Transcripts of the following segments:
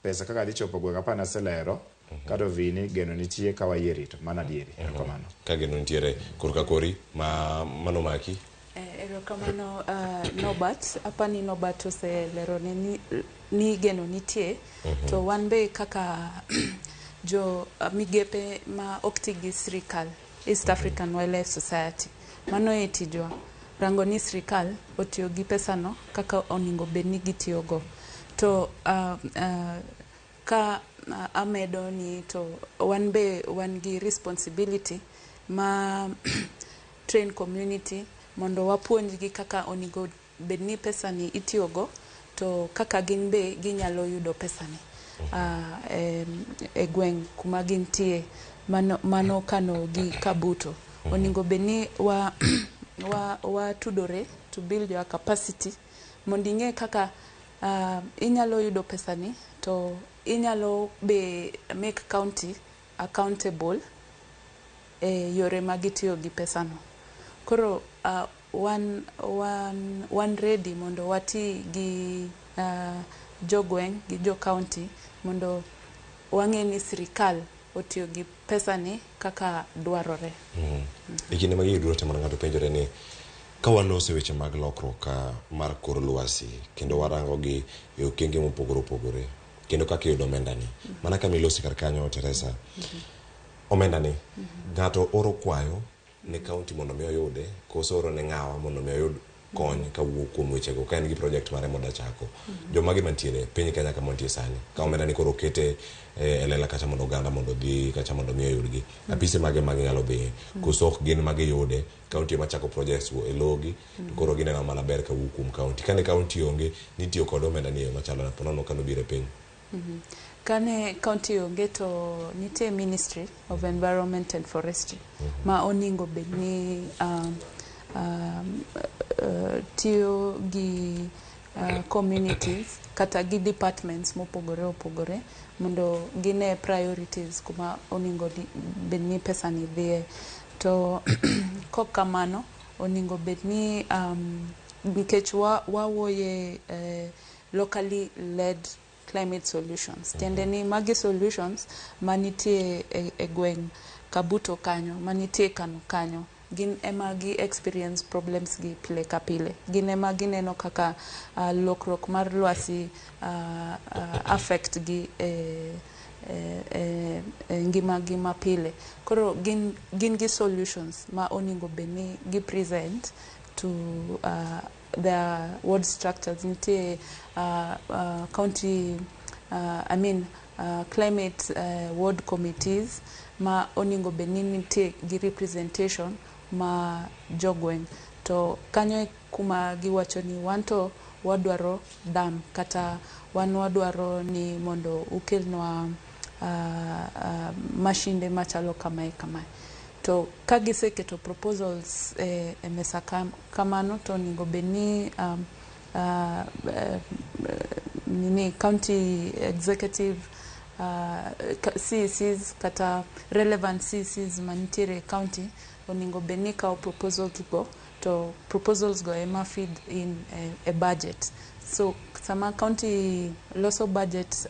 pesa kaka dichopo gweng apana selero kado vini geno nitie ka wayerito mana dieri kamano ka geno nitiere korka kori mano maki erokamano Nobat apani Nobat oselero ni geno nitie to wan be kaka jo migepe ma oktigi sirkal East African Wildlife Society mano e Tijwa rango ni sirkal otiyo gi pesa no kaka oningo bedni gitiyogo to ka amedo ni to wan be wan gi responsibility ma train community mondo wapuonjgi kaka oningo bedni pesa ni itiyogo to kaka gin be ginyalo yudo pesa ni e gweng kuma gintie mano kano gi kabuto oningo bedni wa tudore to build your capacity mondo ing'e kaka inyalo yudo pesa ni to inyalo be make county accountable yore magitiyo gi pesa no koro one ready mondo wati gi jogweng gi jo county mondo wang'e ni sirkal otiyo gi pesa ni kaka dwarore ikine magi yuduro te mana ng'ato penjore ni ka walose weche mag lokruok mar kor lwasi kendo warango gi e okenge mopogore opogore kendo kaka yudo omendani mana ka milosi kar kanyo Theresa omendani ng'ato oro kwayo ne county mondo mi oyude koso oro ne ng'awa mondo mi oyud kony ka wuok kuom wechego ka en gi project mare moda chako jomagi mantiere piny Kenya kama nitie sani ka omendani koro kete elela kacha mondo oganda mondo dhi kacha mondo mi oyudgi apise mage nyalo dhi koso ok gin mage yude county machako projects e logi to koro gineno mana ber ka wuok kuom county kane county onge nitiyo kod omendani e machalo na ponono kano bire piny kane county onge to nitie Ministry of Environment and Forestry ma oningo bedni tiyo gi communities kata gi departments mopogore opogore mondo gine priorities kuma oningo bedni pesa ni dhie to kok kamano oningo bedni nikech wawoye locally led climate solutions tiende ni magi solutions manitie e gweng kabuto kanyo manitie kano kanyo gin ema gi experience problems gi pile ka pile gin ema gineno kaka lokruok mar lwasi affect gi ngima gi mapile koro gin gi solutions ma oningo bedni gi present to their ward structures nitie county climate ward committees ma oningo bedni nitie gi representation ma jogweng to kanyo kuma giwacho ni wanto wadwaro dam kata wadwaro ni mondo ukelnwa mashinde machalo kamae to kagiseketo proposals e mesa kamano to oningo bedni county executive CECs kata relevant CECs manitiere county oningo bedni kao proposals go to proposals go ema feed in a budget so sama county loso budget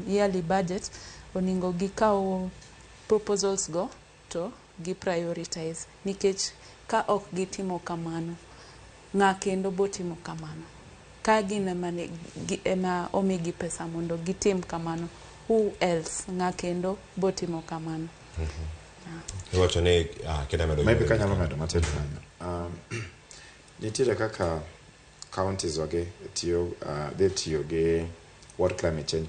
yearly budget oningo gikao proposals go to gi prioritize nikech ka ok gitimo kamano ng'a kendo botimo kamano ka gin ema omigi pesa mondo gitim kamano who else ng'a kendo botimo kamano iwacho ni maybe kanyalo medo matin kanyo nitiere kaka counties wage tiyo gi what climate change